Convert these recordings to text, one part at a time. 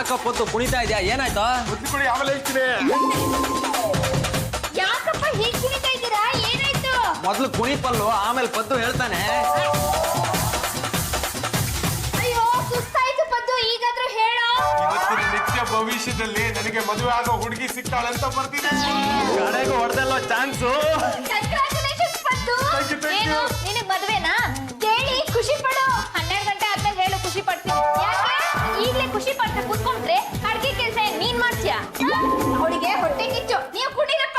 ಯಾಕಪ್ಪತ್ತು ಕುಣಿತಾ ಇದೆಯಾ? ಏನಾಯ್ತು? ಕೊಡಿ ಆಮೇಲೆ ಹೇಳ್ತೀನಿ. ಯಾಕಪ್ಪ ಹೀಗೆ ಕುಣಿತಾ ಇದ್ದೀರಾ? ಏನಾಯ್ತು? ಮೊದ್ಲು ಕುಣಿಪಲ್ಲು, ಆಮೇಲೆ ಪದ್ದು ಹೇಳ್ತಾನೆ. ಅಯ್ಯೋ ಸುಸ್ತಾಯ್ತು ಪದ್ದು, ಈಗಾದ್ರೂ ಹೇಳೋ. ಇವತ್ತಿನ ನಿತ್ಯ ಭವಿಷ್ಯದಲ್ಲಿ ನನಗೆ ಮದುವೆ ಆಗೋ ಹುಡುಗಿ ಸಿಗ್ತಾಳೆ ಅಂತ ಬರ್ತೀನಿ. ಕಡೆಗೂ ಹೊಡೆದಲ್ಲ ಚಾನ್ಸು. ಕಂಗ್ರಾಚುಲೇಷನ್ಸ್ ಪದ್ದು. ಏನು ನಿನಗೆ ಮದುವೆನಾ? ಕೇಳಿ ಖುಷಿ ಪಡು. 12 ಗಂಟೆ ಆದ್ಮೇಲೆ ಹೇಳು, ಖುಷಿ ಪಡ್ತೀನಿ. ಯಾಕೆ ಈಗಲೇ ಖುಷಿ ಪಡ್ತಾ ಕೂತ್ಕೊಂಡ್ರೆ ಅಡ್ಗೆ ಕೆಲಸ ನೀನ್ ಮಾಡ್ತೀಯಾ? ಅವಳಿಗೆ ಹೊಟ್ಟೆ ಕಿಚ್ಚು, ನೀವು ಕುಡಿರಪ್ಪ.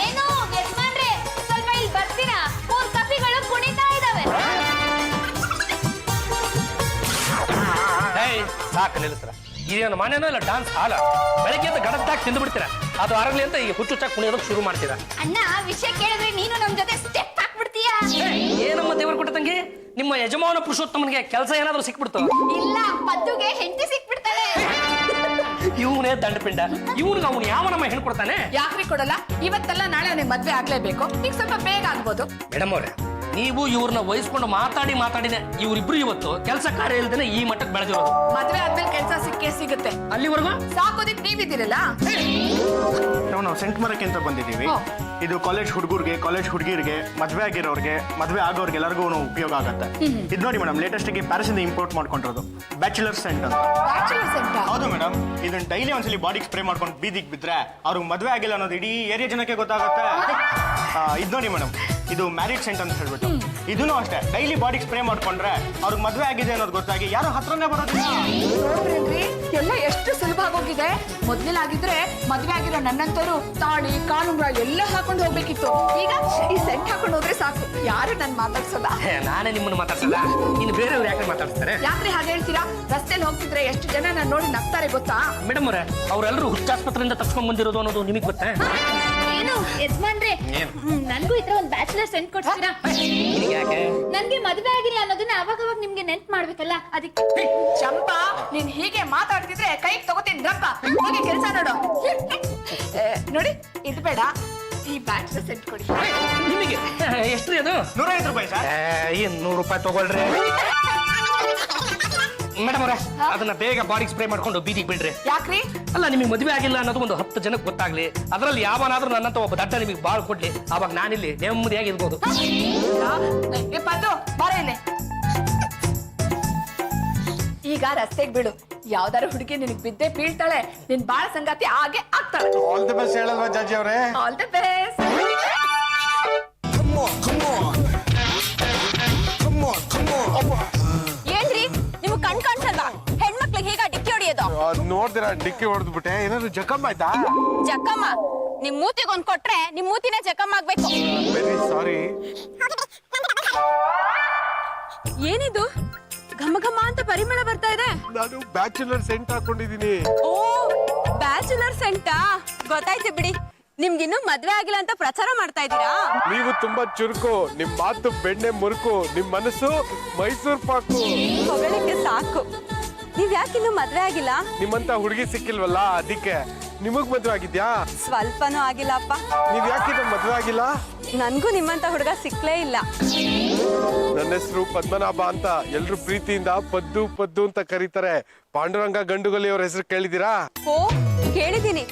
ಏನು ಯಜಮಾನ್ರೆ, ಸ್ವಲ್ಪ ಇಲ್ಲಿ ಬರ್ತೀರಾ? 3 ಕಪಿಗಳು ಕುಣಿತಾ ಇದಾವೆ. ಸಾಕು ನಿಲ್ಲಿಸ್ರ. ಇದೇನು ಮನೇನೋ ಇಲ್ಲ ಡಾನ್ಸ್ ಹಾಲ. ಬೆಳಗ್ಗೆ ಅಂತ ಗಡದ್ದಾಗಿ ತಿಂದು ಬಿಡ್ತೀರಾ. ಅದು ಅರಗಲಿ ಅಂತ ಈಗ ಹುಚ್ಚುಚ್ಚಾಗಿ ಕುಣಿಯೋದಕ್ಕೆ ಶುರು ಮಾಡ್ತೀರಾ. ಅಣ್ಣ ವಿಷಯ ಕೇಳಿದ್ರೆ ನೀನು ನಮ್ ಜೊತೆ ಸ್ಟೆಪ್ ಹಾಕ್ಬಿಡ್ತೀಯಾ? ಏನಮ್ಮ ದೇವರು ಕೊಟ್ಟ ತಂಗಿ, ನಿಮ್ಮ ಯಜಮಾನ ಪುರುಷೋತ್ತಮನಿಗೆ ಕೆಲಸ ಏನಾದ್ರೂ ಸಿಕ್ಬಿಡ್ತು? ಇಲ್ಲ, ಪದ್ದುಗೆ ಹೆಂಡತಿ ಸಿಕ್ಬಿಡ್ತಾಳೆ. ಇವನೇ ದಂಡಪಿಂಡ. ಇವನಿಗೆ ಅವನು ಯಾವ ನಮ್ಮ ಹೇಳ್ಕೊಡ್ತಾನೆ? ಯಾಕ್ರಿ ಕೊಡಲ್ಲ? ಇವತ್ತೆಲ್ಲ ನಾಳೆ ಅವನಿಗೆ ಮದ್ವೆ ಆಗ್ಲೇಬೇಕು. ಈಗ ಸ್ವಲ್ಪ ಬೇಗ ಆಗ್ಬೋದು. ಮೇಡಮ್ ಅವ್ರೆ, ನೀವು ಇವ್ರನ್ನ ವಹಿಸ್ಕೊಂಡು ಮಾತಾಡಿನೇ ಇವ್ರಿಬ್ರು ಇವತ್ತು ಕೆಲಸ ಕಾರ್ಯ ಇಲ್ದೇನೆ ಈ ಮಟ್ಟಕ್ಕೆ ಬೆಳೆದಿರೋದು. ಮದ್ವೆ ಆದ್ಮೇಲೆ ಕೆಲಸ ಸಿಗುತ್ತೆ. ಅಲ್ಲಿವರೆಗೂ ಸಾಕೋದಿಕ್ ನೀವಿದ್ದೀರಲ್ಲ. ನಾವು ಸೆಂಟ್ ಮರಕ್ಕೆ ಅಂತ ಬಂದಿದ್ದೀವಿ. ಇದು ಕಾಲೇಜ್ ಹುಡುಗರಿಗೆ, ಕಾಲೇಜ್ ಹುಡುಗಿರಿಗೆ, ಮದುವೆ ಆಗಿರೋರಿಗೆ, ಮದುವೆ ಆಗೋರಿಗೆ ಎಲ್ಲರಿಗೂ ಉಪಯೋಗ ಆಗುತ್ತೆ. ಇದು ನೋಡಿ ಮೇಡಮ್, ಲೇಟೆಸ್ಟ್ ಆಗಿ ಪ್ಯಾರಿಸ್ ಇಂದ ಇಂಪೋರ್ಟ್ ಮಾಡ್ಕೊಂಡಿರೋದು ಬ್ಯಾಚುಲರ್ ಸೆಂಟ್ ಅಂತ. ಹೌದು ಮೇಡಮ್, ಇದನ್ನ ಡೈಲಿ ಒಂದ್ಸಲಿ ಬಾಡಿಗೆ ಸ್ಪ್ರೇ ಮಾಡ್ಕೊಂಡು ಬೀದಿಗೆ ಬಿದ್ರೆ ಅವ್ರಿಗೆ ಮದುವೆ ಆಗಿಲ್ಲ ಅನ್ನೋದು ಇಡೀ ಏರಿಯಾ ಜನಕ್ಕೆ ಗೊತ್ತಾಗುತ್ತೆ. ಇದು ನೋಡಿ ಮೇಡಮ್, ಇದು ಮ್ಯಾರಿಡ್ ಸೆಂಟ್ ಅಂತ ಹೇಳ್ಬಿಟ್ಟು. ಇದನ್ನು ಅಷ್ಟೇ, ಡೈಲಿ ಬಾಡಿಗೆ ಸ್ಪ್ರೇ ಮಾಡ್ಕೊಂಡ್ರೆ ಅವ್ರಿಗೆ ಮದುವೆ ಆಗಿದೆ ಅನ್ನೋದು ಗೊತ್ತಾಗಿ ಯಾರು ಹತ್ರನೇ ಬರೋದಿಲ್ಲ. ನೋಡ್ರಿ, ಎಲ್ಲ ಎಷ್ಟು ಸುಲಭ ಆಗೋಗಿದೆ. ಮೊದ್ಲೇನಾಗಿದ್ರೆ ಮದ್ವೆ ಆಗಿರೋ ನನ್ನಂತವ್ರು ತಾಳಿ ಕಾಲುಂಗ್ರ ಎಲ್ಲ ಹಾಕೊಂಡು ಹೋಗ್ಬೇಕಿತ್ತು. ಈಗ ಈ ಸೆಂಟ್ ಹಾಕೊಂಡು ಹೋದ್ರೆ ಸಾಕು, ಯಾರು ನನ್ ಮಾತಾಡ್ಸಲ್ಲ. ನಾನೇ ನಿಮ್ಮನ್ನು ಮಾತಾಡ್ಸಲ್ಲ, ಇನ್ನು ಬೇರೆಯವ್ರು ಯಾಕೆ ಮಾತಾಡ್ತಾರೆ? ಯಾಕ್ರಿ ಹಾಗೆ ಹೇಳ್ತೀರಾ? ರಸ್ತೆಯಲ್ಲಿ ಹೋಗ್ತಿದ್ರೆ ಎಷ್ಟು ಜನ ನಾನು ನೋಡಿ ನಗ್ತಾರೆ ಗೊತ್ತಾ? ಮೇಡಮ್ ಅವರೇ, ಅವರೆಲ್ಲರೂ ಹುಚ್ಚಾಸ್ಪತ್ರೆಯಿಂದ ತಪ್ಸ್ಕೊಂಡ್ ಬಂದಿರೋದು ಅನ್ನೋದು ನಿಮಗೆ ಗೊತ್ತಾ? ಏನು ಯಜಮಾನ್ರೆ, ನನ್ಗೂ ಈ ತರ ಒಂದು ಬ್ಯಾಚುಲರ್ ಸೆಂಟ್ ಕೊಡ್ತೀರಾ? ಯಾಕೆ? ನನ್ಗೆ ಮದುವೆ ಆಗಿಲ್ಲ ಅನ್ನೋದನ್ನ ಅವಾಗ ನಿಮ್ಗೆ ನೆನ್ಪು ಮಾಡ್ಬೇಕಲ್ಲ, ಅದಕ್ಕೆ. ಚಂಪಾ, ನೀನ್ ಹೀಗೆ ಮಾತಾಡ್ತಿದ್ರೆ ಕೈಗೆ ತಗೋತೀನಿ ರಪ್ಪ. ಹೋಗಿ ಕೆಲಸ ನೋಡು. ನೋಡಿ, ಇದು ಬೇಡ, ಈ ಬ್ಯಾಚುಲರ್ ಸೆಂಟ್ ಕೊಡಿ. ನಿಮಗೆ ಎಷ್ಟ್ರಿ ಅದು? 105 ರೂಪಾಯಿ ಸರ್. ಏನ್ 100 ರೂಪಾಯಿ ತಗೊಳ್ರಿ ಮೇಡಮ್ ಅವ್ರೆ. ಅದನ್ನ ಬೇಗ ಬಾಡಿಗೆ ಸ್ಪ್ರೇ ಮಾಡ್ಕೊಂಡು ಬೀದಿಗೆ ಬಿಡ್ರಿ. ಯಾಕ್ರಿ? ಅಲ್ಲ, ನಿಮಗೆ ಮದುವೆ ಆಗಿಲ್ಲ ಅನ್ನೋದು ಒಂದು 10 ಜನಕ್ಕೆ ಗೊತ್ತಾಗ್ಲಿ. ಅದರಲ್ಲಿ ಯಾವನಾದ್ರೂ ನನ್ನಂತ ಒಬ್ಬ ದಡ್ಡ ನಿಮಗೆ ಬಾಳ್ ಕೊಡ್ಲಿ, ಅವಾಗ ನಾನಿಲ್ಲಿ ನೆಮ್ಮದಿಯಾಗಿ ಇರ್ಬೋದು. ಪದ್ದು ಬಾರ ಇಲ್ಲಿ. ಈಗ ರಸ್ತೆಗೆ ಬಿಡು. ಯಾವ್ದಾರು ಹುಡುಗಿ ನಿನಗ್ ಬಿದ್ದೆ ಬೀಳ್ತಾಳೆ, ನಿನ್ ಬಾಳ ಸಂಗಾತಿ ಹಾಗೆ ಆಗ್ತಾಳೆ. ಆಲ್ ದಿ ಬೆಸ್ಟ್ ಹೇಳಲ್ವಾ ಜಾಜಿ ಅವರೇ? All the best. ಏನ್ರಿ ನಿಮ್ಗೆ ಕಣ್ ಕಾಣಿಸಲ್ವಾ? ಹೆಣ್ಮಕ್ಳಿಗೆ ಹೀಗ ಡಿಕ್ಕಿ ಹೊಡಿಯೋದು? ನೋಡ್ದಿರ ಡಿಕ್ಕಿ ಹೊಡೆದ್ಬಿಟ್ಟೆ. ಏನಾದ್ರು ಜಖಮ್ ಆಯ್ತಾ? ಜಕ್ಕಮ್ಮ, ನಿಮ್ ಮೂತಿಗೆ ಒಂದ್ ಕೊಟ್ರೆ ನಿಮ್ ಮೂತಿನೇ ಜಕ್ಕಮ್ಮ ಆಗ್ಬೇಕು. Very sorry. ಏನಿದು ಘಮ ಘಮ ಅಂತ ಪರಿಮಳ ಬರ್ತಾ ಇದೆ? ನಾನು ಬ್ಯಾಚುಲರ್ ಸೆಂಟ್ ಹಾಕೊಂಡಿದೀನಿ. ಓ, ಬ್ಯಾಚುಲರ್ ಸೆಂಟಾ? ಗೊತ್ತಾಯ್ತು ಬಿಡಿ. ನಿಮ್ಗಿನ್ನೂ ಮದ್ವೆ ಆಗಿಲ್ಲ ಅಂತ ಪ್ರಚಾರ ಮಾಡ್ತಾ ಇದ್ದೀರಾ? ನೀವು ತುಂಬಾ ಚುರುಕು, ನಿಮ್ ಮಾತು ಬೆಣ್ಣೆ ಮುರುಕು, ನಿಮ್ ಮನಸ್ಸು ಮೈಸೂರ್ ಪಾಕು. ಹೊಗಳಿಕೆ ಸಾಕು. ನೀವ್ ಯಾಕಿನ್ನೂ ಮದ್ವೆ ಆಗಿಲ್ಲ? ನಿಮ್ಮಂತ ಹುಡುಗಿ ಸಿಕ್ಕಿಲ್ವಲ್ಲ, ಅದಕ್ಕೆ. ನಿಮಗ್ ಮದ್ವೆ ಆಗಿದ್ಯಾ? ಸ್ವಲ್ಪನೂ ಆಗಿಲ್ಲಪ್ಪ. ನೀವ್ ಯಾಕಿನ್ನ ಮದ್ವೆ ಆಗಿಲ್ಲ? ನನ್ಗೂ ನಿಮ್ಮಂತ ಹುಡುಗ ಸಿಕ್ಲೇ ಇಲ್ಲ. ನನ್ನ ಹೆಸರು ಪದ್ಮನಾಭ ಅಂತ. ಎಲ್ರು ಪ್ರೀತಿಯಿಂದ ಪದ್ದು ಪದ್ದು ಅಂತ ಕರೀತಾರೆ. ಪಾಂಡುರಂಗ ಗಂಡುಗಲಿ ಅವ್ರ ಹೆಸರು ಕೇಳಿದೀರಾ? ಓ, ಕೇಳಿದೀನಿ.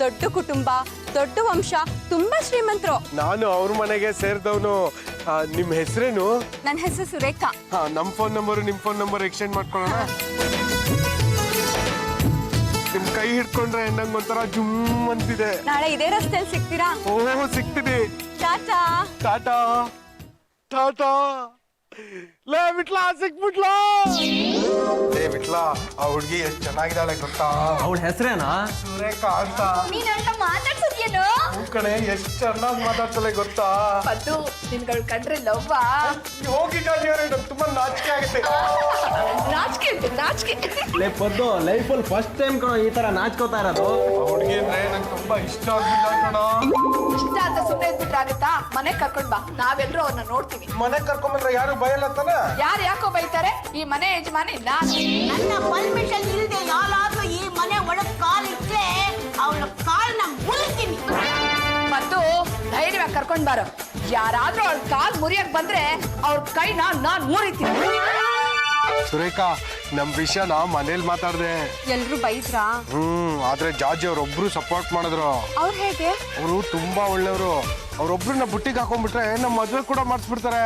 ದೊಡ್ಡ ಕುಟುಂಬ, ದೊಡ್ಡ ವಂಶ, ತುಂಬಾ ಶ್ರೀಮಂತರು. ನಾನು ಅವ್ರ ಮನೆಗೆ ಸೇರಿದವನು. ನಿಮ್ ಹೆಸರೇನು? ನನ್ನ ಹೆಸರು ಸುರೇಖಾ. ನಮ್ ಫೋನ್ ನಂಬರ್ ನಿಮ್ ಫೋನ್ ನಂಬರ್ ಎಕ್ಸ್ಚೇಂಜ್ ಮಾಡ್ಕೊಳ್ಳೋಣ. ನಿಮ್ ಕೈ ಹಿಡ್ಕೊಂಡ್ರೆ ನಂಗೆ ಒಂಥರ ಜುಮ್ ಅಂತಿದೆ. ನಾಳೆ ಇದೇ ರಸ್ತೆಯಲ್ಲಿ ಸಿಗ್ತೀರಾ? ಓಹ್, ಸಿಗ್ತೀನಿ. ಟಾಟಾ. ಟಾಟಾ ಟಾಟಾ. ಲೇ ಬಿಟ್ಲಾ, ಸಿಕ್ಬಿಟ್ಲಾ. ಲೇ ಬಿಟ್ಲಾ, ಆ ಹುಡ್ಗಿ ಎಷ್ಟ್ ಚೆನ್ನಾಗಿದ್ದಾಳೆ ಗೊತ್ತಾ? ಅವಳ ಹೆಸರೇನಾ? ಸುರೇಖಾ ಅಂತ. ನೀನ್ ಅವಳ ಮಾತಾಡ್ಸೋದ್ಯೇನು? ಕಣೆ, ಎಷ್ಟ್ ಚೆನ್ನಾಗಿ ಮಾತಾಡ್ತಾಳೆ ಗೊತ್ತಾ? ಪದ್ದು, ನಿನ್ಗಳು ಕಂಡ್ರೆ ಲವ್ವಾ? ಹೋಗಿ ಜಾಜಿ ಅವರೇ, ನಂಗೆ ತುಂಬಾ ನಾಚಿಕೆ ಆಗುತ್ತೆ. ನಾಚಿಕೆ ಉಂಟು, ನಾಚಿಕೆ. ಲೇ ಪದ್ದು, ಲೈಫಲ್ಲಿ ಫಸ್ಟ್ ಟೈಮ್ ಕಣೋ ಈ ತರ ನಾಚ್ಕೋತಾ ಇರೋದು. ಆ ಹುಡ್ಗಿ ಅಂದ್ರೆ ನಂಗೆ ತುಂಬಾ ಇಷ್ಟ ಆಗ್ಬಿಟ್ಟ ಕಣ. ಇಷ್ಟ ಅಂತ ಸುಮ್ಮನೆ ಇದ್ಬಿಟ್ರಾಗತ್ತಾ? ಮನೆಗ್ ಕರ್ಕೊಂಡ್ ಬಾ, ನಾವೆಲ್ಲರೂ ಅವ್ರನ್ನ ನೋಡ್ತೀವಿ. ಮನೆಗ್ ಕರ್ಕೊಂಡ್ಬಂದ್ರೆ ಯಾರು ಬಯಲ್ಲ ತಾನೆ? ಯಾರು ಯಾಕೋ ಬೈತಾರೆ? ಈ ಮನೆ ಯಜಮಾನಿ ನಾನು. ನನ್ನ ಪರ್ಮಿಷನ್ ಇಲ್ಲದೆ ಯಾರಾದ್ರೂ ಈ ಮನೆ ಒಳಗ್ ಕಾಲಿಟ್ರೆ ಅವಳ ಕಾಲ್ನ ಮುರಿತೀನಿ. ಮತ್ತು ಧೈರ್ಯವಾಗಿ ಕರ್ಕೊಂಡ್ ಬಾರೋ. ಯಾರಾದ್ರೂ ಅವಳ ಕಾಲ್ ಮುರಿಯಕ್ ಬಂದ್ರೆ ಅವ್ರ ಕೈನ ನಾನ್ ಮುರಿತೀನಿ. ಸುರೇಖಾ ನಮ್ ವಿಷಯನ ಮನೇಲಿ ಮಾತಾಡ್ದೆ. ಎಲ್ರು ಬೈದ್ರಾ? ಆದ್ರೆ ಜಾರ್ಜಿ ಅವ್ರೊಬ್ರು ಸಪೋರ್ಟ್ ಮಾಡಿದ್ರು. ಅವ್ರು ಹೇಗೆ? ಅವರು ತುಂಬಾ ಒಳ್ಳೆಯವರು. ಅವ್ರೊಬ್ರನ್ನ ಬುಟ್ಟಿಗೆ ಹಾಕೊಂಡ್ಬಿಟ್ರೆ ನಮ್ ಮದ್ವೆ ಕೂಡ ಮಾಡಿಸ್ಬಿಡ್ತಾರೆ.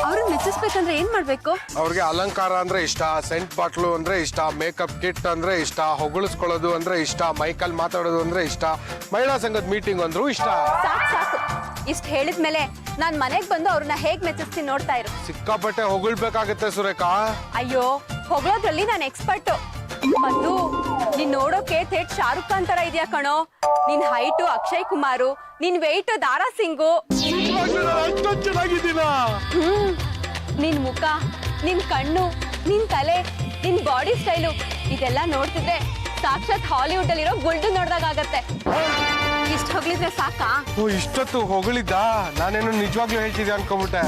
ಅವ್ರನ್ನ ಮೆಚ್ಚಿಸ್ಬೇಕಂದ್ರೆ ಏನ್ ಮಾಡ್ಬೇಕು? ಅವ್ರಿಗೆ ಅಲಂಕಾರ ಅಂದ್ರೆ ಇಷ್ಟ, ಸೆಂಟ್ ಬಾಟ್ಲು ಅಂದ್ರೆ ಇಷ್ಟ, ಮೇಕಪ್ ಕಿಟ್ ಅಂದ್ರೆ ಇಷ್ಟ, ಹೊಗಳಿಸ್ಕೊಳ್ಳೋದು ಅಂದ್ರೆ ಇಷ್ಟ, ಮೈಕಲ್ ಮಾತಾಡೋದು ಅಂದ್ರೆ ಇಷ್ಟ, ಮಹಿಳಾ ಸಂಘದ ಮೀಟಿಂಗ್ ಅಂದ್ರೂ ಇಷ್ಟ. ಸಾಕು ಇಷ್ಟ ಹೇಳಿದ್ಮೇಲೆ ನಾನ್ ಮನೆಗ್ ಬಂದು ಅವ್ರನ್ನ ಹೇಗ್ ಮೆಚ್ಚಿಸ್ತೀನಿ ನೋಡ್ತಾ ಇರು. ಸಿಕ್ಕಾಪಟ್ಟೆ ಹೊಗಳ್ಬೇಕಾಗತ್ತೆ ಸುರೇಖಾ. ಅಯ್ಯೋ ಹೊಗಳೋದ್ರಲ್ಲಿ ನಾನು ಎಕ್ಸ್ಪರ್ಟ್. ಮತ್ತು ನೀನ್ ನೋಡೋಕೆ ಥೇಟ್ ಶಾರುಖ್ ಖಾನ್ ತರ ಇದೆಯಾ ಕಣೋ. ನಿನ್ ಹೈಟು ಅಕ್ಷಯ್ ಕುಮಾರು, ನಿನ್ ವೆಯ್ಟ್ ದಾರಾ ಸಿಂಗು. ಅಷ್ಟೊಂದು ಚೆನ್ನಾಗಿದ್ದೀನ. ನಿನ್ ಮುಖ, ನಿನ್ ಕಣ್ಣು, ನಿನ್ ತಲೆ, ನಿನ್ ಬಾಡಿ ಸ್ಟೈಲು ಇದೆಲ್ಲ ನೋಡ್ತಿದ್ರೆ ಸಾಕ್ಷಾತ್ ಹಾಲಿವುಡ್ ಅಲ್ಲಿರೋ ಗುಲ್ಡು ನೋಡ್ದಾಗ ಆಗತ್ತೆ. ಇಷ್ಟ ಹೋಗ್ಲಿದ್ರೆ ಸಾಕಾ? ಓ ಇಷ್ಟೊತ್ತು ಹೊಗಳಿದ್ದ? ನಾನೇನು ನಿಜವಾಗ್ಲೂ ಹೇಳ್ತಿದ್ದೆ ಅನ್ಕೊಂಬಿಟ್ಟೆ.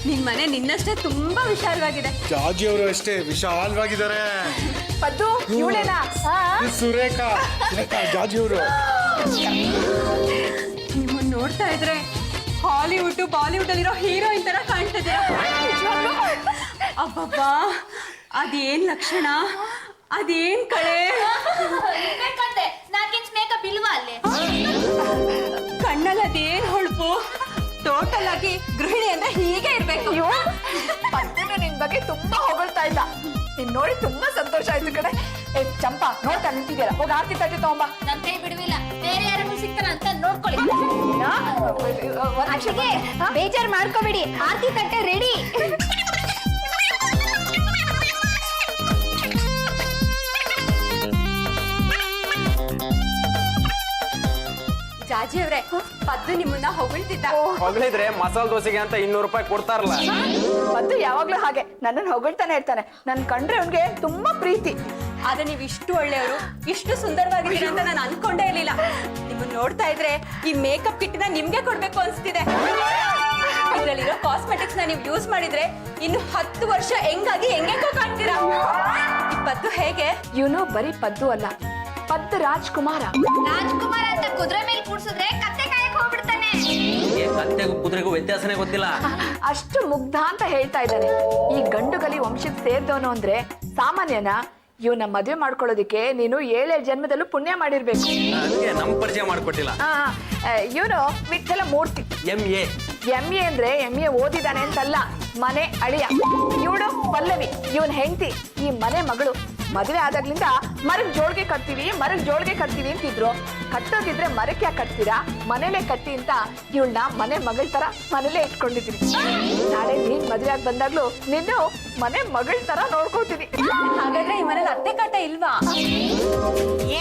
ನಿನ್ ಮನೆ ನಿನ್ನಷ್ಟೇ ತುಂಬಾ ವಿಶಾಲವಾಗಿದೆ. ಜಾರ್ಜಿ ಅವರು ಅಷ್ಟೇ ವಿಶಾಲವಾಗಿದ್ದಾರೆ. ಪದ್ದು ಇವಳೇನಾ? ಸುರೇಖಾ ಜಾರ್ಜಿ ಅವರು. ನಿಮ್ಮನ್ನ ನೋಡ್ತಾ ಇದ್ರೆ ಹಾಲಿವುಡ್ ಬಾಲಿವುಡ್ ಅಲ್ಲಿರೋ ಹೀರೋಯಿನ್ ತರ ಕಾಣ್ತಿದೆ. ಅಬ್ಬಬ್ಬಾ ಅದೇನ್ ಲಕ್ಷಣ, ಅದೇನ್ ಕಳೆ. ಬೇಕಂತೆ 4 ಇಂಚ್ ಮೇಕಪ್ ಇಲ್ವಾ ಅಲ್ಲಿ? ಕಣ್ಣಲ್ಲಿ ಅದೇನ್ ಹೊಳಪು. ಟೋಟಲ್ ಆಗಿ ಗೃಹಿಣಿ ಅಂದ್ರೆ ಹೀಗೆ ಇರ್ಬೇಕು. ಪದ್ದುನು ನಿನ್ ಬಗ್ಗೆ ತುಂಬಾ ಹೊಗಳ್ತಾ ಇದ್ದ. ನೀನ್ ನೋಡಿ ತುಂಬಾ ಸಂತೋಷ ಆಯ್ತು ಕಡೆ. ಚಂಪಾ ನೋಡ್ತಾ ನಿಂತಿದ್ದೀರಾ, ಹೋಗಿ ಆರ್ತಿ ತಟ್ಟೆ ತಗೊಂಬಾ. ನನ್ ಕೈ ಬಿಡುವಿಲ್ಲ, ಬೇರೆ ಯಾರಿಗೂ ಸಿಗ್ತಾರ ಅಂತ ನೋಡ್ಕೊಳ್ಳಿ. ಬೇಜಾರ್ ಮಾಡ್ಕೋಬೇಡಿ, ಆರ್ತಿ ತಟ್ಟೆ ರೆಡಿ. ಜಾಜಿ ಅವ್ರೆ, ಪದ್ದು ನಿಮ್ಮನ್ನ ಹೊಗಳ್ತಿದ್ದ. ಹೊಗಳಿದ್ರೆ ಮಸಾಲೆ ದೋಸೆಗೆ ಅಂತ 200 ರೂಪಾಯಿ ಕೊಡ್ತಾರಲ್ಲ. ಪದ್ದು ಯಾವಾಗ್ಲೂ ಹಾಗೆ ನನ್ನನ್ನು ಹೊಗಳ್ತಾನೆ ಇರ್ತಾನೆ. ನನ್ ಕಂಡ್ರೆ ಅವ್ನಿಗೆ ತುಂಬಾ ಪ್ರೀತಿ. ಆದ್ರೆ ನೀವ್ ಇಷ್ಟು ಒಳ್ಳೆಯವರು, ಇಷ್ಟು ಸುಂದರವಾಗಿದ್ದೀರಿ ಅಂತ ನಾನು ಅನ್ಕೊಂಡೇ ಇರ್ಲಿಲ್ಲ. ನಿಮ್ಮನ್ನ ನೋಡ್ತಾ ಇದ್ರೆ ಈ ಮೇಕಪ್ ಕಿಟ್ ನ ನಿಮ್ಗೆ ಕೊಡ್ಬೇಕು ಅನ್ಸ್ತಿದೆ. ಇದ್ರಲ್ಲಿರೋ ಕಾಸ್ಮೆಟಿಕ್ಸ್ ನ ನೀವು ಯೂಸ್ ಮಾಡಿದ್ರೆ ಇನ್ನು 10 ವರ್ಷ ಹೆಂಗಾಗಿ ಹೆಂಗೆಂಗೋ ಕಾಣ್ತೀರಾ. ಈ ಪದ್ದು ಹೇಗೆ? ಇವನು ಬರೀ ಪದ್ದು ಅಲ್ಲ, ಪದ್ದು ರಾಜ್ಕುಮಾರ. ರಾಜ್ಕುಮಾರ್ ಅಂತ ಕುದುರೆ ಮೇಲೆ ಕೂಡ್ಸಿದ್ರೆ ಕತ್ತೆ ಕಾಯಕ್ ಹೋಗ್ಬಿಡ್ತಾನೆ. ಕತ್ತೆಗೂ ಕುದುರೆಗೂ ವ್ಯತ್ಯಾಸನೇ ಗೊತ್ತಿಲ್ಲ. ಅಷ್ಟು ಮುಗ್ಧ ಅಂತ ಹೇಳ್ತಾ ಇದ್ದಾನೆ. ಈ ಗಂಡುಗಲಿ ವಂಶಕ್ಕೆ ಸೇರ್ದವನು ಅಂದ್ರೆ ಸಾಮಾನ್ಯನ? ಇವನ ಮದುವೆ ಮಾಡ್ಕೊಳ್ಳೋದಿಕ್ಕೆ ನೀನು 7 ಜನ್ಮದಲ್ಲೂ ಪುಣ್ಯ ಮಾಡಿರ್ಬೇಕು. ನನಗೆ ನಮ್ ಪರಿಚಯ ಮಾಡ್ಕೊಟ್ಟಿಲ್ಲ. ಇವನು ವಿಠಲ ಮೂರ್ತಿ. MA ಅಂದ್ರೆ MA ಓದಿದಾನೆ ಅಂತಲ್ಲ, ಮನೆ ಅಳಿಯ. ಇವಳು ಪಲ್ಲವಿ, ಇವನ್ ಹೆಂಡತಿ, ಈ ಮನೆ ಮಗಳು. ಮದುವೆ ಆದಾಗ್ಲಿಂದ ಮರಕ್ ಜೋಳ್ಗೆ ಕಟ್ತೀವಿ ಅಂತಿದ್ರು. ಕಟ್ಟೋದಿದ್ರೆ ಮರಕ್ಕೆ ಯಾಕೆ ಕಟ್ತೀರಾ, ಮನೇಲೆ ಕಟ್ಟಿ ಅಂತ ಇವಳನ್ನ ಮನೆ ಮಗಳ ತರ ಮನೇಲೆ ಇಟ್ಕೊಂಡಿದ್ದೀನಿ. ನಾಳೆ ನೀನ್ ಮದುವೆ ಆಗಿ ಬಂದಾಗ್ಲೂ ನಿನ್ನು ಮನೆ ಮಗಳ ತರ ನೋಡ್ಕೋತೀನಿ. ಹಾಗಾದ್ರೆ ಈ ಮನೇಲಿ ಅತ್ತೆ ಕಾಟ ಇಲ್ವಾ?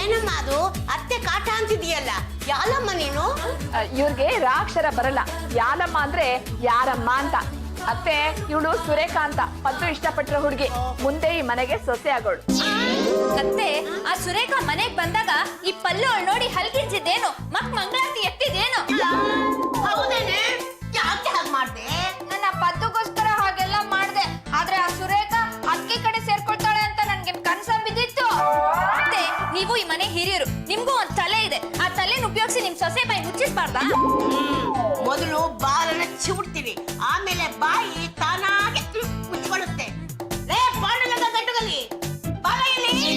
ಏನಮ್ಮ ಅದು ಅತ್ತೆ ಕಾಟ ಅಂತಿದೀಯಲ್ಲ, ಯಾಲಮ್ಮ ನೀನು? ಇವ್ರಿಗೆ ರಾಕ್ಷರ ಬರಲ್ಲ. ಯಾಲಮ್ಮ ಅಂದ್ರೆ ಯಾರಮ್ಮ ಅಂತ. ಅತ್ತೆ ಇವಳು ಸುರೇಖಾ ಅಂತ, ಪದ್ದು ಇಷ್ಟಪಟ್ಟಿರೋ ಹುಡುಗಿ. ಮುಂದೆ ಈ ಮನೆಗೆ ಸೊಸೆ ಆಗೋಳು. ಅತ್ತೆ, ಆ ಸುರೇಖಾ ಮನೆಗ್ ಬಂದಾಗ ಈ ಪಲ್ಲು ಅವಳು ನೋಡಿ ಹಲ್ಕಿಂಚಿದ್ದೇನು, ಮಂಗಳಾರತಿ ಎತ್ತಿದೇನು? ಹೌದೇನೆ, ಯಾಕೆ ಹಾಗೆ ಮಾಡ್ದೆ? ನನ್ನ ಪದ್ದುಗೋಸ್ಕರ ಹಾಗೆಲ್ಲ ಮಾಡ್ದೆ. ಆದ್ರೆ ಆ ಸುರೇಖಾ ಅಕ್ಕಿ ಕಡೆ ಸೇರ್ಕೊಳ್ತಾಳೆ ಅಂತ ನನ್ಗೆ ಕನ್ಸ ಬಿದ್ದಿತ್ತು. ಅತ್ತೆ, ನೀವು ಈ ಮನೆ ಹಿರಿಯರು, ನಿಮ್ಗೂ ಒಂದ್ ತಲೆ ಇದೆ. ಆ ತಲೆನ ಉಪಯೋಗಿಸಿ ನಿಮ್ ಸೊಸೆ ಬಾಯಿ ಮುಚ್ಚಿಸ್ಬಾರ್ದಾ? ಮೊದಲು ಬಾಲನ್ನ ಚಿವುಡ್ತೀವಿ, ಆಮೇಲೆ ಬಾಯಿ ತಾನಾಗೆ ಮುಚ್ಕೊಳ್ಳುತ್ತೆ. ರೇ ಬಾಣಲಗ ಗಂಡುಗಲಿ, ಬಾಲ ಎಲ್ಲಿ?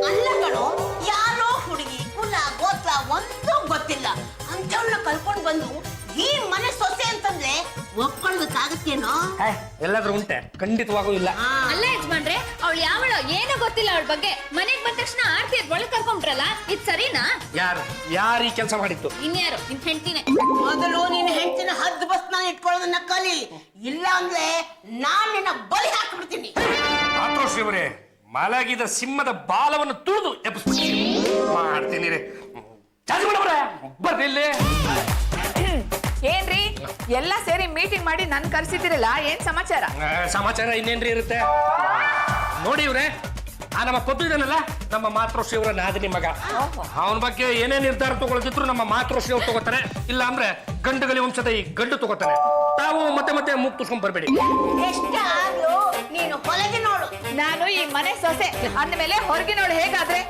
ಅಲ್ಲ ಕಣೋ, ಯಾರೋ ಹುಡುಗಿ ಕುಲ ಗೋತ್ರ ಒಂದೂ ಗೊತ್ತಿಲ್ಲ ಅಂತವನ್ನ ಕಲ್ಕೊಂಡು ಬಂದು ಈ ಮನೆ ಸೊಸೆ ಅಂತಂದ್ರೆ ಒಪ್ಕೊಳ್ಳೋದಕ್ಕಾಗತ್ತೇನೋ? ಎಲ್ಲಾದ್ರೂ ಉಂಟೆ? ಖಂಡಿತವಾಗೂ ಇಲ್ಲ. ಅಲ್ಲ ಯಜಮಾನ್ರೆ, ಅವಳು ಯಾವಳೋ ಏನೋ ಗೊತ್ತಿಲ್ಲ. ಅವಳ ಬಗ್ಗೆ ಮನೆಗ್ ಬಂದ ತಕ್ಷಣ ಆರ್ತಿ ಒಳಗ್ ಕರ್ಕೊಂಡ್ರಲ್ಲ, ಇದ್ ಸರಿನಾ? ಯಾರು ಈ ಕೆಲಸ ಮಾಡಿತ್ತು? ಇನ್ಯಾರು? ನಿಮ್ ಹೆಂಡ್ತಿನೇ. ಮೊದಲು ನಿನ್ನ ಹೆಂಡತಿನ ಹದ್ದು ಬಸ್ ನಾನು ಇಟ್ಕೊಳ್ಳೋದನ್ನ ಕಲಿ, ಇಲ್ಲ ಅಂದ್ರೆ ನಾನ್ ನಿನ್ನ ಬಲಿ ಹಾಕ್ಬಿಡ್ತೀನಿ. ಮಾತೋಶ್ರೀವರೇ, ಮಲಗಿದ ಸಿಂಹದ ಬಾಲವನ್ನು ತುಳಿದು ಎಬ್ಬಿಸ್ಬಿಡ್ತೀನಿ. ಮಾಡ್ತೀನಿ ರೀ. ಬರ್ರಿ ಇಲ್ಲಿ. ಏನ್ರಿ ಎಲ್ಲ ಸೇರಿ ಮೀಟಿಂಗ್ ಮಾಡಿ ನನ್ ಕರ್ಸಿದಿರಲ್ಲ, ಏನ್ ಸಮಾಚಾರ? ಸಮಾಚಾರ ಇನ್ನೇನ್ರಿ ಇರುತ್ತೆ ನೋಡಿ ಇವ್ರೆ. ನಮ್ಮ ಪದ್ದು ಇದನ್ನಲ್ಲ, ನಮ್ಮ ಮಾತೃಶ್ರೀ ಅವರ ನಾದಿನಿ ಮಗ. ಅವನ ಬಗ್ಗೆ ಏನೇ ನಿರ್ಧಾರ ತಗೊಳ್ತಿದ್ರು ನಮ್ಮ ಮಾತೃಶ್ರೀ ಅವ್ರು ತಗೋತಾರೆ. ಇಲ್ಲ ಅಂದ್ರೆ ಗಂಡುಗಲಿ ವಂಶದ ಈ ಗಂಡು ತಗೋತಾರೆ. ತಾವು ಮತ್ತೆ ಮೂಗ್ ತುಸ್ಕೊಂಡ್ ಬರ್ಬೇಡಿ. ಎಷ್ಟಾದ್ರೂ ನೀನು ಹೊಲಗೆ ನೋಡು, ನಾನು ಈ ಮನೆ ಸೊಸೆ ಅಂದ್ಮೇಲೆ ಹೊರಗಿನವಳು ಹೇಗಾದ್ರೆ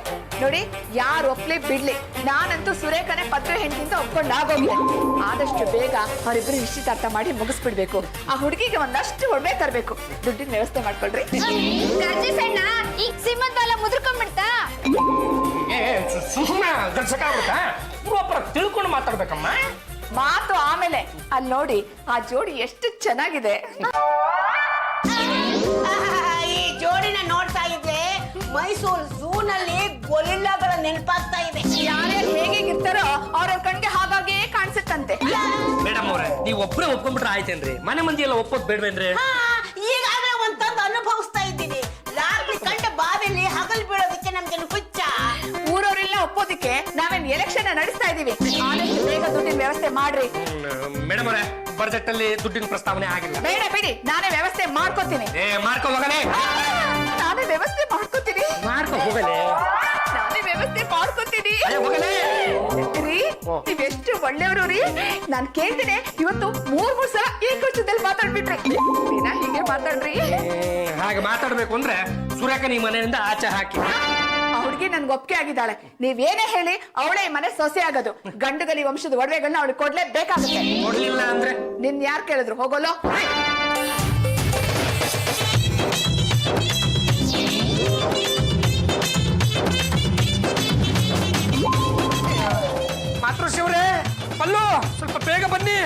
ನೋಡಿ, ಯಾರು ಒಪ್ಲಿ ಬಿಡ್ಲಿ, ನಾನಂತೂ ಸುರೇಖನೆ ಪತ್ರ ಹೆಂಡತಿಂತ ಒಪ್ಕೊಂಡು ಆಗೋಗಿದೆ. ಆದಷ್ಟು ಬೇಗ ಅವರಿಬ್ರು ನಿಶ್ಚಿತಾರ್ಥ ಮಾಡಿ ಮುಗಿಸ್ಬಿಡ್ಬೇಕು. ಆ ಹುಡುಗಿಗೆ ಒಂದಷ್ಟು ಒಡವೆ ತರಬೇಕು. ದುಡ್ಡಿನ ವ್ಯವಸ್ಥೆ ಮಾಡ್ಕೊಳ್ರಿ. ಗರ್ಜಿ ಸಣ್ಣ ಈಗ ಸಿಮ್ಮಂತೆಲ್ಲ ಮುದ್ರಕೊಂಡ್ಬಿಡ್ತಾ. ಸುಮ್ಮನೆ ಗರ್ಸಕ್ಕಾಗ್ಬಿಡ್ತಾ? ಒಬ್ಬರ ತಿಳ್ಕೊಂಡು ಮಾತಾಡ್ಬೇಕಮ್ಮ. ಮಾತು ಆಮೇಲೆ. ಅಲ್ಲಿ ನೋಡಿ ಆ ಜೋಡಿ ಎಷ್ಟು ಚೆನ್ನಾಗಿದೆ. ಈ ಜೋಡಿನ ನೋಡ್ತಾ ಇದ್ರೆ ಮೈಸೂರು ಝೂನಲ್ಲಿ ಗೊರಿಲ್ಲಾಗಳ ನೆನಪಾಗ್ತಾ ಇದೆ. ಯಾರ್ಯಾರು ಹೇಗಿರ್ತಾರೋ ಅವ್ರ ಕಣ್ಗೆ ಹಾಗಾಗೇ ಕಾಣಿಸುತ್ತಂತೆ. ಮೇಡಮ್ ಅವ್ರೆ, ನೀವು ಒಬ್ಬರೇ ಒಪ್ಕೊಂಡ್ಬಿಟ್ರೆ ಆಯ್ತೇನ್ರಿ? ಮನೆ ಮಂದಿ ಎಲ್ಲ ಒಪ್ಪೋದ್ ಬೇಡ್ವೇನ್ರಿ? ಈಗಾಗಲೇ ಒಂದೊಂದು ಅನುಭವಿಸ್ತಾ ಇದ್ದೀನಿ. ರಾತ್ರಿ ಕಂಡ ಬಾವಿಲಿ ಹಗಲ್ ಬೀಳೋದಕ್ಕೆ ನಮ್ಗೆ ಹುಚ್ಚ. ಊರವರೆಲ್ಲ ಒಪ್ಪೋದಿಕ್ಕೆ ನಾವೇನ್ ಎಲೆಕ್ಷನ್ ನಡೆಸ್ತಾ ಇದೀವಿ. ಆದಷ್ಟು ಬೇಗ ದುಡ್ಡಿನ ವ್ಯವಸ್ಥೆ ಮಾಡ್ರಿ. ಮೇಡಮ್ ಅವರೇ, ಬಜೆಟ್ ಅಲ್ಲಿ ದುಡ್ಡಿನ ಪ್ರಸ್ತಾವನೆ ಆಗಿಲ್ಲ. ಬೇಡ ಬಿಡಿ, ನಾನೇ ವ್ಯವಸ್ಥೆ ಮಾಡ್ಕೋತೀನಿ. ಮಾಡ್ಕೊ ಹೋಗಲೇ. ನಾನೇ ವ್ಯವಸ್ಥೆ ಮಾಡ್ಕೋತೀನಿ. ಮಾಡ್ಕೊ ಹೋಗಲೇ. ನಾನೇ ವ್ಯವಸ್ಥೆ ಮಾಡ್ಕೋತೀನಿ. ಹೋಗಲೇ. ರೀ, ನೀವೆಷ್ಟು ಒಳ್ಳೆಯವರು ರೀ. ನಾನ್ ಕೇಳ್ತೀನಿ, ಇವತ್ತು ಮೂರ್ ಸಲ ಏಕವಚನದಲ್ಲಿ ಮಾತಾಡ್ಬಿಟ್ರಿ. ದಿನ ಹೀಗೆ ಮಾತಾಡ್ರಿ. ಹಾಗೆ ಮಾತಾಡ್ಬೇಕು ಅಂದ್ರೆ ಸುರೇಖ ಈ ಮನೆಯಿಂದ ಆಚೆ ಹಾಕಿ. ಆ ಹುಡುಗಿ ನನ್ಗೆ ಒಪ್ಪಿಗೆ ಆಗಿದ್ದಾಳೆ. ನೀವೇನೇ ಹೇಳಿ ಅವಳೇ ಮನೆ ಸೊಸೆ ಆಗೋದು. ಗಂಡುಗಲಿ ವಂಶದ ಒಡವೆಗಳನ್ನ ಅವಳಿಗೆ ಕೊಡ್ಲೇಬೇಕಾಗುತ್ತೆ. ಕೊಡ್ಲಿಲ್ಲ ಅಂದ್ರೆ ನಿನ್ ಯಾರು ಕೇಳಿದ್ರು? ಹೋಗೋಲೋ. ಮಾತೃಶ್ರೀವ್ರೇ, ಪಲ್ಲು ಸ್ವಲ್ಪ ಬೇಗ ಬನ್ನಿ.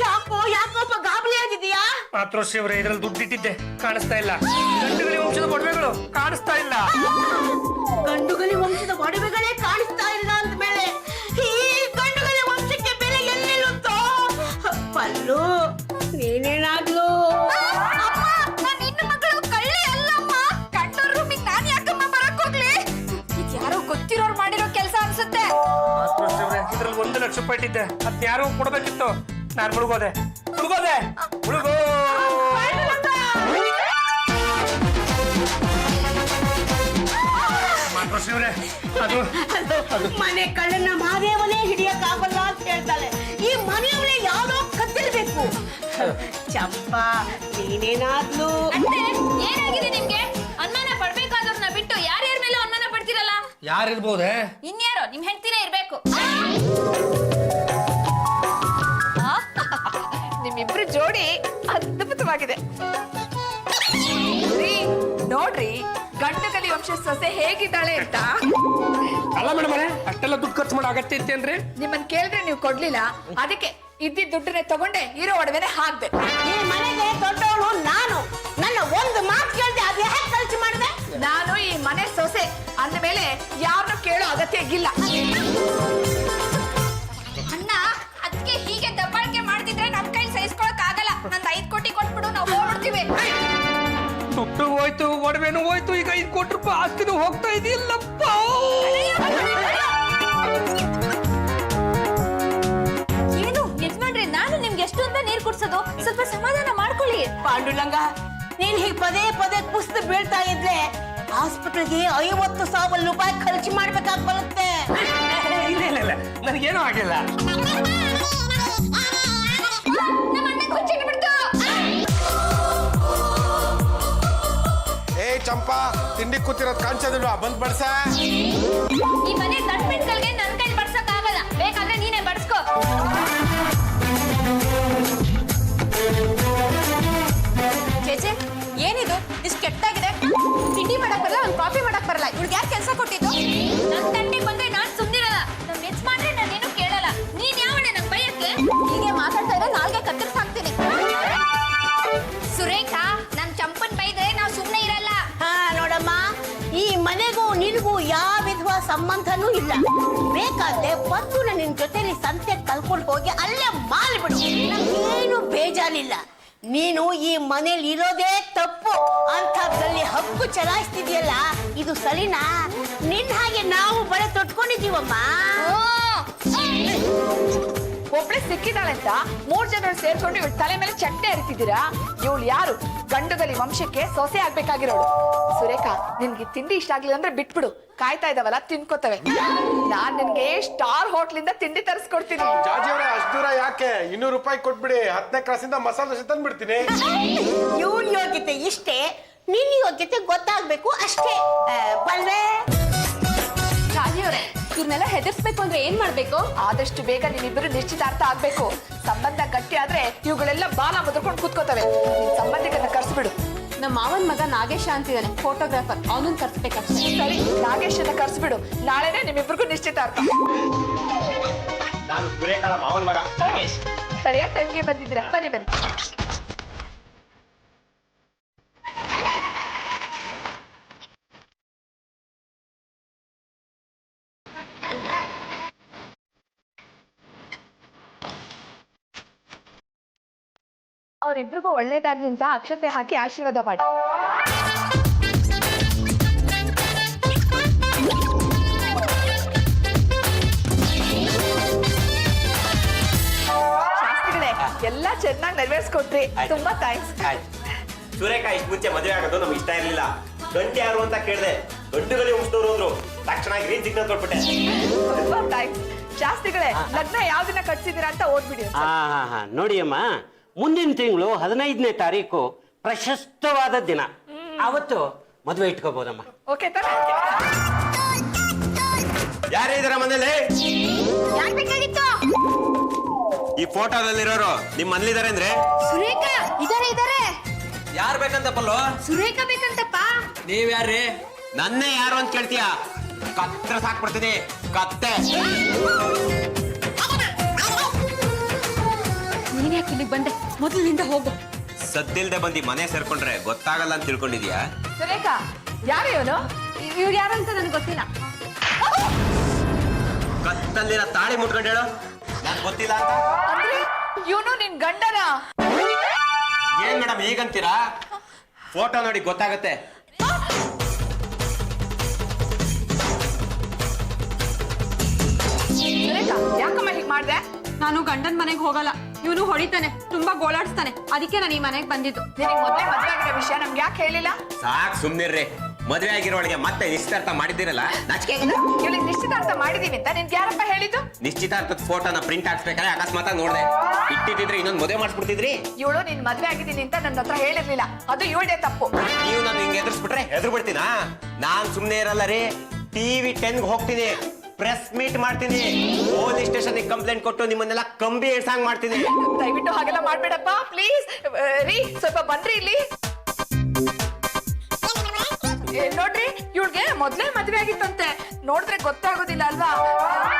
ಯಾಕೋಪ್ಪ ಗಾಬರಿ ಆಗಿದೆಯಾ? ಮಾತೃಶ್ರೀವ್ರೇ, ಇದ್ರಲ್ಲಿ ದುಡ್ಡಿಟ್ಟಿದ್ದೆ ಕಾಣಿಸ್ತಾ ಇಲ್ಲ. ಗಂಡುಗಲಿ ವಂಶದ ಒಡವೆಗಳು ಕಾಣಿಸ್ತಾ ಇಲ್ಲ. ಗಂಡುಗಲಿ ವಂಶದ ಒಡವೆಗಳೇ ಕಾಣಿಸ್ತಾ ಇಲ್ಲ ಅಂದ್ಮೇಲೆ ಈ ಗಂಡುಗಲಿ ವಂಶಕ್ಕೆ ಬೆಲೆ ಎಲ್ಲಿರುತ್ತೋ? ಪಲ್ಲು, ನೀನೇನಾಗ್ಲು ಮಗಳು ಕಳ್ಳಿ ಅಲ್ಲಮ್ಮ. ಕಂಡೋರ್ ರೂಮಿಗೆ ನಾನ್ ಯಾಕಮ್ಮ ಬರಕ್ ಹೋಗ್ಲಿ? ಯಾರೋ ಗೊತ್ತಿರೋರು ಮಾಡಿರೋ ಕೆಲಸ ಅನ್ಸುತ್ತೆ. ಮಾತೃಶ್ರೀವ್ರೇ, ಇದ್ರಲ್ಲಿ 1 ಲಕ್ಷ ರೂಪಾಯಿ ಇಟ್ಟಿದ್ದೆ. ಅದ್ ಯಾರು ಕೊಡ್ಬೇಕಿತ್ತು. ನಾನು ಮುಳುಗೋದೆ. ಮಾತೃಶ್ರೀವ್ರೇ, ಅದು ಮನೆ ಕಳ್ಳನ್ನ ಮಾದೇವನೇ ಹಿಡಿಯಕ್ಕಾಗಲ್ಲ ಅಂತ ಹೇಳ್ತಾಳೆ. ಈ ಮನೆಯವನೇ ಯಾವ್ದೋ ಕತ್ತಿರ್ಬೇಕು. ಚಂಪಾ, ನೀನೇನಾದ್ಲು ಅಂದ್ರೆ ಏನಾಗಿದೆ ನಿಮ್ಗೆ? ಅನುಮಾನ ಪಡ್ಬೇಕಾದವ್ರನ್ನ ಬಿಟ್ಟು ಯಾರ್ಯಾರ ಮೇಲೂ ಅನುಮಾನ ಪಡ್ತಿರಲ್ಲ. ಯಾರಿರ್ಬೋದೆ? ಇನ್ಯಾರೋ ನಿಮ್ ಹೆಂಡ್ತಿನೇ ಇರ್ಬೇಕು. ನಿಮ್ಮಿಬ್ರು ಜೋಡಿ ಅದ್ಭುತವಾಗಿದೆ. ರೀ, ನೋಡ್ರಿ ಗಂಡುಗಲಿ ವಂಶ ಸೊಸೆ ಹೇಗಿದ್ದಾಳೆ ಅಂತ. ಅಲ್ಲ ಮೇಡಮ್ ಅವರೇ, ಅಷ್ಟೆಲ್ಲ ದುಡ್ಡು ಖರ್ಚು ಮಾಡೋ ಅಗತ್ಯ ಇತ್ತೇನ್ರಿ? ನಿಮ್ಮನ್ ಕೇಳಿದ್ರೆ ನೀವು ಕೊಡ್ಲಿಲ್ಲ. ಅದಕ್ಕೆ ಇದ್ದಿದ್ದ ದುಡ್ಡನ್ನೇ ತಗೊಂಡೆ ಇರೋ ಒಡವೆನೆ ಹಾಕ್ದೆ. ಈ ಮನೆಗೆ ದೊಡ್ಡವಳು ನಾನು. ನನ್ನ ಒಂದು ಮಾತು ಕೇಳ್ದೆ, ಅದು ಹೇಗೆ ಖರ್ಚು ಮಾಡಿದೆ? ನಾನು ಈ ಮನೆ ಸೊಸೆ ಅಂದ ಮೇಲೆ ಯಾರನ್ನು ಕೇಳೋ ಅಗತ್ಯ ಇಲ್ಲ. ಅಣ್ಣ, ಅದಕ್ಕೆ ಹೀಗೆ ದಬ್ಬಾಳಿಕೆ ಮಾಡ್ತಿದ್ರೆ ನಮ್ ಕೈ ಸಹಿಸ್ಕೊಳಕ್ ಆಗಲ್ಲ. ನಂದು 5 ಕೋಟಿ ಕೊಟ್ಬಿಡು, ನಾವು ಹೋಗ್ಬಿಡ್ತೀವಿ. ದುಡ್ಡು ಹೋಯ್ತು, ಒಡವೆನು ಹೋಯ್ತು, ಈಗ 5 ಕೋಟಿ ರೂಪಾಯಿ ಆಸ್ತಿನೂ ಹೋಗ್ತಾ ಇದೆಯಲ್ಲಪ್ಪ. ಏನು ಯಜಮಾನ್ರೆ, ನಾನು ನಿಮ್ಗೆ ಎಷ್ಟು ಅಂತ ನೀರ್ ಕುಡ್ಸೋದು? ಸ್ವಲ್ಪ ಸಮಾಧಾನ ಮಾಡ್ಕೊಳ್ಳಿ. ಪಾಂಡುರಂಗ, ನೀನ್ ಹೀಗೆ ಪದೇ ಪದೇ ಕುಸ್ತು ಬೀಳ್ತಾ ಇದ್ರೆ ಹಾಸ್ಪಿಟಲ್ಗೆ 50,000 ರೂಪಾಯಿ ಖರ್ಚು ಮಾಡ್ಬೇಕಾಗಿ ಬರುತ್ತೆ. ಇಲ್ಲ, ನನಗೇನೂ ಆಗಿಲ್ಲ. ನಮ್ಮ ಅಣ್ಣ ಕೊಚ್ಚಿಟ್ಬಿಡ್ತು. ಏ ಚಂಪಾ, ತಿಂಡಿ ಕೂತಿರೋದ್ ಕಾಣಿಸೋದಿಲ್ವಾ? ಬಂದ್ ಬಡ್ಸ. ಈ ಮನೆ ದಡ್ಪಿಟ್ಗಳಿಗೆ ನನ್ ಕೈ ಬಡ್ಸಕ್ ಆಗಲ್ಲ. ಬೇಕಾದ್ರೆ ನೀನೇ ಬಡ್ಸ್ಕೋ. ಚೇಚೆ, ಏನಿದು ಇಷ್ಟು ಕೆಟ್ಟಾಗಿದೆ? ತಿಂಡಿ ಮಾಡಕ್ ಬರಲ್ಲ, ಒಂದು ಕಾಫಿ ಮಾಡಕ್ ಬರಲ್ಲ. ಇವ್ಳಿಗೆ ಯಾರು ಕೆಲಸ ಕೊಟ್ಟಿದ್ದು? ನನ್ ತಂಟೆಗೆ ಬಂದ್ರೆ ನಾನ್ ಸುಮ್ನಿರಲ್ಲ. ನಮ್ ಯಜಮಾನ್ರೆ ನಾನೇನು ಕೇಳಲ್ಲ. ನೀನ್ ಯಾವಣೆ ನನ್ ಬೈಯಕ್ಕೆ? ಹೀಗೆ ಮಾತಾಡ್ತಾ ಇದ್ರೆ ನಾಲ್ಗೆ ಕತ್ತರಿಸಿ ಹಾಕ್ತೀನಿ. ಸುರೇಖಾ, ನನ್ ಚಂಪನ್ ಬೈದ್ರೆ ನಾವ್ ಸುಮ್ನೆ ಇರಲ್ಲ. ಹಾ ನೋಡಮ್ಮ, ಈ ಮನೆಗೂ ನಿನಗೂ ಯಾವ ವಿಧವಾದ ಸಂಬಂಧನೂ ಇಲ್ಲ. ಬೇಕಾದ್ರೆ ಬಂದು ನಿನ್ ಜೊತೆಲಿ ಸಂತೆ ಕಲ್ಕೊಂಡು ಹೋಗಿ ಅಲ್ಲೇ ಮಾಲ್ಬಿಡು. ನಮ್ಗೇನು ಬೇಜಾರಿಲ್ಲ. ನೀನು ಈ ಮನೇಲಿ ಇರೋದೇ ತಪ್ಪು ಅಂಥದ್ರಲ್ಲಿ ಹಕ್ಕು ಚಲಾಯಿಸ್ತಿದ್ಯಲ್ಲ, ಇದು ಸರಿನಾ? ನಿನ್ ಹಾಗೆ ನಾವು ಬಳೆ ತೊಟ್ಕೊಂಡಿದೀವಮ್ಮ. ಒಬ್ಳೆ ಸಿಕ್ಕಿದಾಳೆ ಅಂತ 3 ಜನರು ಸೇರ್ಕೊಂಡು ಇವಳು ತಲೆ ಮೇಲೆ ಚಟ್ಟೆ ಹರಿತಿದ್ದೀರಾ? ಇವಳು ಯಾರು? ಗಂಡುಗಲಿ ವಂಶಕ್ಕೆ ಸೊಸೆ ಆಗ್ಬೇಕಾಗಿರೋಳು. ಸುರೇಖಾ, ನಿನ್ಗೆ ತಿಂಡಿ ಇಷ್ಟ ಆಗ್ಲಿಲ್ಲ ಅಂದ್ರೆ ಬಿಟ್ಬಿಡು. ಕಾಯ್ತಾ ಇದಾವಲ್ಲ, ತಿನ್ಕೋತವೆ. ನಾನ್ ನಿನ್ಗೆ ಸ್ಟಾರ್ ಹೋಟ್ಲಿಂದ ತಿಂಡಿ ತರಿಸ್ಕೊಡ್ತೀನಿ. ಜಾಜಿಯವರೇ, ಅಷ್ಟು ದೂರ ಯಾಕೆ? 200 ರೂಪಾಯಿ ಕೊಟ್ಬಿಡಿ. 10ನೇ ಕ್ರಾಸಿಂದ ಮಸಾಲೆ ದೋಸೆ ತಂದ್ಬಿಡ್ತೀನಿ. ಇವನ್ ಯೋಗ್ಯತೆ ಇಷ್ಟೇ. ನಿನ್ನ ಯೋಗ್ಯತೆ ಗೊತ್ತಾಗ್ಬೇಕು ಅಷ್ಟೇ. ಬಲ್ವೇ? ರಾಣಿಯವರೇ, ಇವ್ರನ್ನೆಲ್ಲ ಹೆದರ್ಸ್ಬೇಕು ಅಂದ್ರೆ ಏನ್ ಮಾಡ್ಬೇಕು? ಆದಷ್ಟು ಬೇಗ ನಿಮ್ಮಿಬ್ಬರು ನಿಶ್ಚಿತಾರ್ಥ ಆಗ್ಬೇಕು. ಸಂಬಂಧ ಗಟ್ಟಿ ಆದ್ರೆ ಇವುಗಳೆಲ್ಲ ಬಾಲ ಮುದ್ರಕೊಂಡು ಕೂತ್ಕೋತವೆ. ಸಂಬಂಧಿಕರನ್ನ ಕರ್ಸ್ಬಿಡು. ನಮ್ಮ ಮಾವನ್ ಮಗ ನಾಗೇಶ ಅಂತಿದ್ದಾನೆ, ಫೋಟೋಗ್ರಾಫರ್. ಅವನನ್ನ ಕರ್ಸ್ಬೇಕಷ್ಟೇ. ಸರಿ, ನಾಗೇಶನ್ನ ಕರ್ಸ್ಬಿಡು. ನಾಳೆನೆ ನಿಮ್ಮಿಬ್ಬರಿಗೂ ನಿಶ್ಚಿತಾರ್ಥ. ನಾನು ಸುರೇಖಳ ಮಾವನ ಮಗ ನಾಗೇಶ್. ಸರಿಯಾದ ಟೈಮ್ಗೆ ಬಂದಿದ್ದೀರಾ. ಬನ್ನಿ ಬನ್ನಿ. ಅವರಿಬ್ರಿಗೂ ಒಳ್ಳೇದಾಗ್ಲಿ ಅಂತ ಅಕ್ಷತೆ ಹಾಕಿ ಆಶೀರ್ವಾದ ಮಾಡಿ. ಶಾಸ್ತ್ರಿಗಳೇ, ಎಲ್ಲ ಚೆನ್ನಾಗಿ ನೆರವೇರಿಸ್ಕೊಟ್ರಿ. ತುಂಬಾ ಥ್ಯಾಂಕ್ಸ್. ಸುರೇಖ ಇಷ್ಟು ಮುಂಚೆ ಮದುವೆ ಆಗೋದು ನಮ್ಗೆ ಇಷ್ಟ ಇರಲಿಲ್ಲ. ಗಂಟೆ ಯಾರು ಅಂತ ಕೇಳಿದೆ, ಗಂಟುಗಲಿ ಮುಗಿಸ್ದವ್ರು ಅಂದ್ರು. ತಕ್ಷಣ ಗ್ರೀನ್ ಸಿಗ್ನಲ್ ಕೊಟ್ಬಿಟ್ಟೆ. ತುಂಬಾ ಥ್ಯಾಂಕ್ಸ್. ಶಾಸ್ತ್ರಿಗಳೇ, ಲಗ್ನ ಯಾವ ದಿನ ಕಟ್ಸಿದೀರಾ ಅಂತ ಓದ್ಬಿಡಿ. ನೋಡಿ ಅಮ್ಮ, ಮುಂದಿನ ತಿಂಗಳು 15ನೇ ತಾರೀಕು ಪ್ರಶಸ್ತವಾದ ದಿನ. ಅವತ್ತು ಮದುವೆ ಇಟ್ಕೋಬಹುದಮ್ಮ. ಓಕೆ ತಾನೆ? ಯಾರೇ ಇದಾರ ಮನೇಲಿ? ಯಾರ್ ಬೇಕಾಗಿತ್ತು? ಈ ಫೋಟೋದಲ್ಲಿರೋರು ನಿಮ್ ಮನೇಲಿದ್ದಾರೆ ಅಂದ್ರೆ? ಸುರೇಖಾ ಇದಾರೆ. ಯಾರು ಬೇಕಂತ ಪಲ್ಲು? ಸುರೇಖಾ ಬೇಕಂತಪ್ಪ. ನೀವ್ ಯಾರೇ? ನನ್ನೇ ಯಾರು ಅಂತ ಕೇಳ್ತೀಯ? ಕತ್ರ ಸಾಕ್ಬಿಡ್ತೀನಿ, ಕತ್ತೆ. ನೀನ್ ಯಾಕೆ ಇಲ್ಲಿಗೆ ಬಂದೆ? ಮೊದಲಿನಿಂದ ಹೋಗು. ಸದ್ದಿಲ್ದೆ ಬಂದು ಮನೆ ಸೇರ್ಕೊಂಡ್ರೆ ಗೊತ್ತಾಗಲ್ಲ ಅಂತ ತಿಳ್ಕೊಂಡಿದ್ಯಾ? ಸುರೇಖಾ, ಯಾರು ಇವನು? ಇವ್ರು ಯಾರಂತ ನನಗೆ ಗೊತ್ತಿಲ್ಲ. ಕತ್ತಲ್ಲಿನ ತಾಳಿ ಮುಟ್ಕೊಂಡು ಹೇಳು, ನನ್ ಗೊತ್ತಿಲ್ಲ ಅಂತ. ಅಂದ್ರೆ ಇವನು ನಿನ್ ಗಂಡನ? ಏನ್ ಮೇಡಮ್ ಈಗಂತೀರಾ? ಫೋಟೋ ನೋಡಿ ಗೊತ್ತಾಗತ್ತೆ. ಸುರೇಖಾ, ಯಾಕಮ್ಮ ಹೀಗ್ ಮಾಡ್ದೆ? ನಾನು ಗಂಡನ್ ಮನೆಗೆ ಹೋಗಲ್ಲ. ಇವನು ಹೊಡಿತಾನೆ, ತುಂಬಾ ಗೋಳಾಡಿಸ್ತಾನೆ. ಅದಕ್ಕೆ ನಾನು ಈ ಮನೆಗೆ ಬಂದಿದ್ದು. ನಿನಗೆ ಮೊದಲೇ ಮದುವೆ ಆಗಿರೋ ವಿಷಯ ನಮ್ಗೆ ಯಾಕೆ ಹೇಳಿಲ್ಲ? ಸಾಕ್ ಸುಮ್ನಿರ್ರಿ. ಮದುವೆ ಆಗಿರೋಳಿಗೆ ಮತ್ತೆ ನಿಶ್ಚಿತಾರ್ಥ ಮಾಡಿದ್ದೀರಲ್ಲ, ನಾಚಿಕೆ. ಇವಳಿಗೆ ನಿಶ್ಚಿತಾರ್ಥ ಮಾಡಿದೀವಿ ಅಂತ ನಿನ್ಗೆ ಯಾರಪ್ಪ ಹೇಳಿದ್ದು? ನಿಶ್ಚಿತಾರ್ಥದ ಫೋಟೋನ ಪ್ರಿಂಟ್ ಹಾಕ್ಸ್ಬೇಕಾದ್ರೆ ಅಕಸ್ಮಾತ್ ನೋಡ್ದೆ. ಇಟ್ಟಿದ್ರೆ ಇನ್ನೊಂದು ಮದುವೆ ಮಾಡಿಸ್ಬಿಡ್ತಿದ್ರಿ. ಇವಳು ನಿನ್ ಮದ್ವೆ ಆಗಿದ್ದೀನಿ ಅಂತ ನನ್ನ ಹತ್ರ ಹೇಳಿರ್ಲಿಲ್ಲ. ಅದು ಇವಳದೇ ತಪ್ಪು. ನೀವು ನಾನು ಹಿಂಗೆ ಎದುರಿಸ್ಬಿಟ್ರೆ ಹೆದ್ರು ಬಿಡ್ತೀನಾ? ನಾನ್ ಸುಮ್ನೆ ಇರಲ್ಲ ರೀ. TV 10 ಹೋಗ್ತೀನಿ, ಪ್ರೆಸ್ ಮೀಟ್ ಮಾಡ್ತೀನಿ, ಪೊಲೀಸ್ ಸ್ಟೇಷನ್ ಕಂಪ್ಲೇಂಟ್ ಕೊಟ್ಟು ನಿಮ್ಮನ್ನೆಲ್ಲ ಕಂಬಿ ಏರ್ಸಂಗ್ ಮಾಡ್ತೀನಿ. ದಯವಿಟ್ಟು ಹಾಗೆಲ್ಲ ಮಾಡ್ಬೇಡಪ್ಪ ಪ್ಲೀಸ್. ರೀ, ಸ್ವಲ್ಪ ಬನ್ರಿ ಇಲ್ಲಿ. ನೋಡ್ರಿ, ಇವಳಿಗೆ ಮೊದ್ಲೇ ಮದ್ವೆ ಆಗಿತ್ತಂತೆ. ನೋಡಿದ್ರೆ ಗೊತ್ತಾಗೋದಿಲ್ಲ ಅಲ್ವಾ?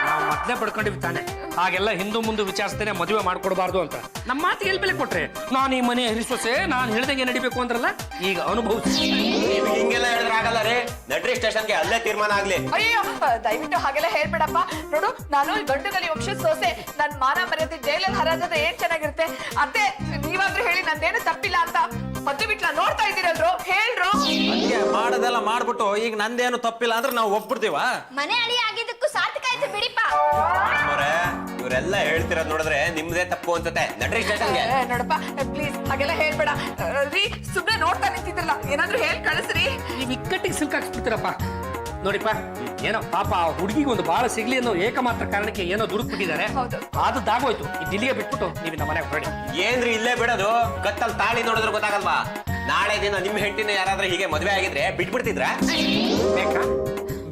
ನಾವು ಮೊದ್ಲೇ ಪಡ್ಕೊಂಡಿವಿ ತಾನೆ. ಹಾಗೆಲ್ಲ ಹಿಂದೂ ಮುಂದೆ ವಿಚಾರಿಸ್ತೇನೆ ಮದುವೆ ಮಾಡ್ಕೊಡ್ಬಾರ್ದು ಅಂತ. ನಮ್ಮ ಮಾತಿಗೆ ಎಲ್ಲಿ ಬೆಲೆ ಕೊಟ್ರೆ? ನಾನು ಈ ಮನೆ ಹರಿಸೋಸೆ, ನಾನು ಹೇಳ್ದಂಗೆ ನಡಿಬೇಕು ಅಂದ್ರಲ್ಲ, ಈಗ ಅನುಭವಿಸಿ. ನೀವು ಹಿಂಗೆಲ್ಲ ಹೇಳಿದ್ರೆ ಆಗಲ್ಲ ರೀ. ನಡ್ರಿ ಸ್ಟೇಷನ್ಗೆ, ಅಲ್ಲೇ ತೀರ್ಮಾನ ಆಗ್ಲಿ. ಅಯ್ಯೋ, ದಯವಿಟ್ಟು ಹಾಗೆಲ್ಲ ಹೇಳ್ಬೇಡಪ್ಪ. ನೋಡು, ನಾನು ಗಂಡುಗಲಿ ವಂಶದ ಸೋಸೆ. ನನ್ ಮಾನ ಮರ್ಯಾದೆ ಜೈಲಲ್ಲಿ ಹರಾಜಾದ್ರೆ ಏನ್ ಚೆನ್ನಾಗಿರುತ್ತೆ. ಅದೇ ನೀವಾದ್ರೂ ಹೇಳಿ ನಂದೇನು ತಪ್ಪಿಲ್ಲ ಅಂತ. ಮದ್ದು ಬಿಟ್ಲ ನೋಡ್ತಾ ಇದ್ದೀರಲ್ರು, ಹೇಳ್ರು. ಮಾಡೋದೆಲ್ಲ ಮಾಡ್ಬಿಟ್ಟು ಈಗ ನಂದೇನು ತಪ್ಪಿಲ್ಲ ಅಂದ್ರೆ ನಾವು ಒಪ್ಬಿಡ್ತೀವ? ಮನೆ ಅಳಿ ಆಗಿದ್ದಕ್ಕೂ ಸಾರ್ಥಕ ಆಯ್ತು ಬಿಡಿಪ್ಪ. ಇವರೆಲ್ಲ ಹೇಳ್ತಿರೋದ್ ನೋಡಿದ್ರೆ ನಿಮ್ದೇ ತಪ್ಪು ಅನ್ಸುತ್ತೆ. ನಡ್ರಿ ಸ್ಟೇಷನ್ಗೆ. ನೋಡಪ್ಪ ಪ್ಲೀಸ್ ಹಾಗೆಲ್ಲ ಹೇಳ್ಬೇಡ. ರೀ, ಸುಮ್ನೆ ನೋಡ್ತಾ ನಿಂತಿದ್ರಲ್ಲ, ಏನಾದ್ರೂ ಹೇಳ್ ಕಳಿಸ್ರಿ. ನೀವು ಇಕ್ಕಟ್ಟಿಗೆ ಸಿಲ್ಕಾಕ್ಸ್ಬಿಡ್ತೀರಪ್ಪ. ನೋಡಿಪ್ಪ, ಏನೋ ಪಾಪ ಆ ಹುಡುಗಿಗೆ ಒಂದು ಬಾಳ ಸಿಗ್ಲಿ ಅನ್ನೋ ಏಕಮಾತ್ರ ಕಾರಣಕ್ಕೆ ಏನೋ ದುಡುಕ್ಬಿಟ್ಟಿದ್ದಾರೆ. ಹೌದು. ಆಗೋಯ್ತು. ಈ ದಿಲ್ಲಿಗೆ ಬಿಟ್ಬಿಟ್ಟು ನೀವು ನಮ್ಮ ಮನೆಗೆ ಹೊರಡಿ. ಏನ್ರಿ ಇಲ್ಲೇ ಬಿಡೋದು? ಕತ್ತಲ್ ತಾಳಿ ನೋಡಿದ್ರೆ ಗೊತ್ತಾಗಲ್ವಾ? ನಾಳೆ ದಿನ ನಿಮ್ ಹೆಂಡತಿನ ಯಾರಾದ್ರೂ ಹೀಗೆ ಮದ್ವೆ ಆಗಿದ್ರೆ ಬಿಟ್ಬಿಡ್ತಿದ್ರ?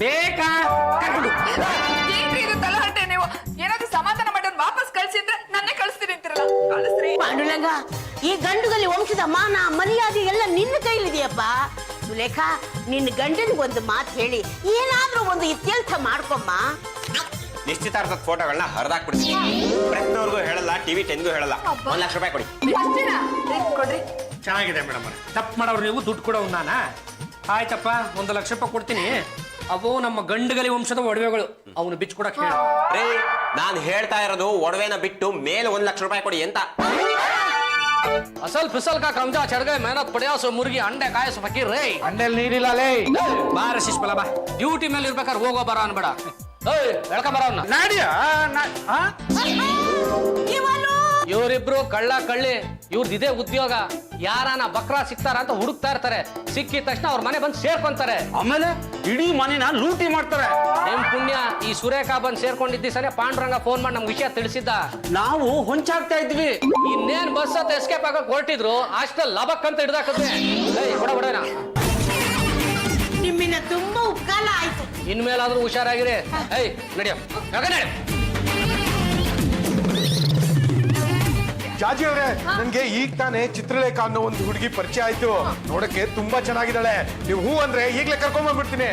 ಬೇಕಾ ಕರ್ಕೊಂಡು. ಏನ್ರಿ ಇದು ತಲಹಟೆ? ನೀವು ಏನಾದ್ರೂ ಸಮಾಧಾನ ಮಾಡೋನ್ ವಾಪಸ್ ಕಳ್ಸಿದ್ರೆ ನನ್ನೇ ಕಳಿಸ್ತೀನಿ ಅಂತಿರಲ್ಲ. ಕಳಿಸ್ರಿ. ಪಾಂಡುರಂಗ, ಈ ಗಂಡುಗಲಿ ವಂಶದ ಮಾನ ಮರ್ಯಾದೆ ಎಲ್ಲ ನಿನ್ನ ಕೈಲಿದೆಯಪ್ಪ. ಸುಲೇಖಾ, ನಿನ್ನ ಗಂಡನಿಗೊಂದು ಮಾತು ಹೇಳಿ ಏನಾದ್ರೂ ಒಂದು ಇತ್ಯರ್ಥ ಮಾಡ್ಕೊಮ್ಮ. ನಿಶ್ಚಿತಾರ್ಥದ ಫೋಟೋಗಳನ್ನ ಹರಿದಾಕ್ಬಿಡ್ತೀನಿ. ಪ್ರೆಸ್ನವ್ರಿಗೂ ಹೇಳಲ್ಲ, TV 10ಗೂ ಹೇಳಲ್ಲ. 1 ಲಕ್ಷ ರೂಪಾಯಿ ಕೊಡಿ. ಅಷ್ಟೇನಾ? ಕೊಡ್ರಿ. ಚೆನ್ನಾಗಿದೆ ಮೇಡಮ್. ತಪ್ಪು ಮಾಡೋರು ನೀವು, ದುಡ್ಡು ಕೊಡೋವು ನಾನಾ? ಆಯ್ತಪ್ಪ, 1 ಲಕ್ಷ ರೂಪಾಯಿ ಕೊಡ್ತೀನಿ. ಅವು ನಮ್ಮ ಗಂಡುಗಲಿ ವಂಶದ ಒಡವೆಗಳು, ಅವನು ಬಿಚ್ಕೊಡಕ್ ಹೇಳ. ರೀ, ನಾನ್ ಹೇಳ್ತಾ ಇರೋದು ಒಡವೆನ ಬಿಟ್ಟು ಮೇಲೆ 1 ಲಕ್ಷ ರೂಪಾಯಿ ಕೊಡಿ ಅಂತ. ಅಸಲ್ ಫಿಸಲ್ ಕಾ ಕಮ್ಜಾ ಚढ़ गए मेहनत पड़िया सो मुर्गी अंडे ಕಾಯ ಸೋ ಫಕೀರ್ ರೇ. ಅಂಡೆಲ್ ನೀರಿಲ್ಲ ಲೇ. ಬಾರ ಶಿಷ್ಮಲ ಬಾ. ಡ್ಯೂಟಿ ಮೇಲೆ ಇರ್ಬೇಕಾದ್ರೆ ಹೋಗೋ ಬರ ಅನ್ಬೇಡ. ಏಯ್, ಹೇಳ್ಕೊಂಬರ ಅವ್ನ. ನಾಡಿಯಾ? ಇವನು ಯೋ ಇವರಿಬ್ರು ಕಳ್ಳ ಕಳ್ಳಿ ಇವ್ರದ್ದು ಇದೇ ಉದ್ಯೋಗ. ಯಾರಾನ ಬಕ್ರಾ ಸಿಗ್ತಾರ ಅಂತ ಹುಡುಕ್ತಾ ಇರ್ತಾರೆ. ಸಿಕ್ಕಿದ ತಕ್ಷಣ ಅವ್ರ ಮನೆ ಬಂದು ಸೇರ್ಕೊಂತಾರೆ. ಆಮೇಲೆ ಇಡೀ ಮನೆನ ಲೂಟಿ ಮಾಡ್ತಾರೆ. ನಿಮ್ ಪುಣ್ಯ ಈ ಸುರೇಖಾ ಬಂದು ಸೇರ್ಕೊಂಡಿದ್ದ ಸರಿ ಪಾಂಡುರಂಗ ಫೋನ್ ಮಾಡಿ ನಮ್ಗೆ ವಿಷಯ ತಿಳಿಸಿದ್ದ. ನಾವು ಹೊಂಚಾಗ್ತಾ ಇದ್ವಿ. ಇನ್ನೇನ್ ಬಸ್ ಹತ್ತ ಎಸ್ಕೇಪ್ ಆಗಕ್ ಹೊರಟಿದ್ರು ಅಷ್ಟಲ್ಲಿ ಲಬಕ್ ಅಂತ ಹಿಡ್ದಾಕದ್ವಿ. ಹೊಡೋಣ ನಿಮ್ಮಿನ ತುಂಬಾ ಉಪಕಾರ ಆಯ್ತು. ಇನ್ಮೇಲಾದ್ರೂ ಹುಷಾರಾಗಿರಿ. ಏಯ್ ನಡಿಯೋ ನಡಿ. ಜಾಜಿ ಅವ್ರೆ, ನನ್ಗೆ ಈಗ ತಾನೇ ಚಿತ್ರಲೇಖ ಅನ್ನೋ ಒಂದು ಹುಡುಗಿ ಪರಿಚಯ ಆಯ್ತು. ನೋಡಕ್ಕೆ ತುಂಬಾ ಚೆನ್ನಾಗಿದ್ದಾಳೆ. ನೀವು ಹೂ ಅಂದ್ರೆ ಈಗ್ಲೇ ಕರ್ಕೊಂಡ್ ಬಂದ್ಬಿಡ್ತೀನಿ.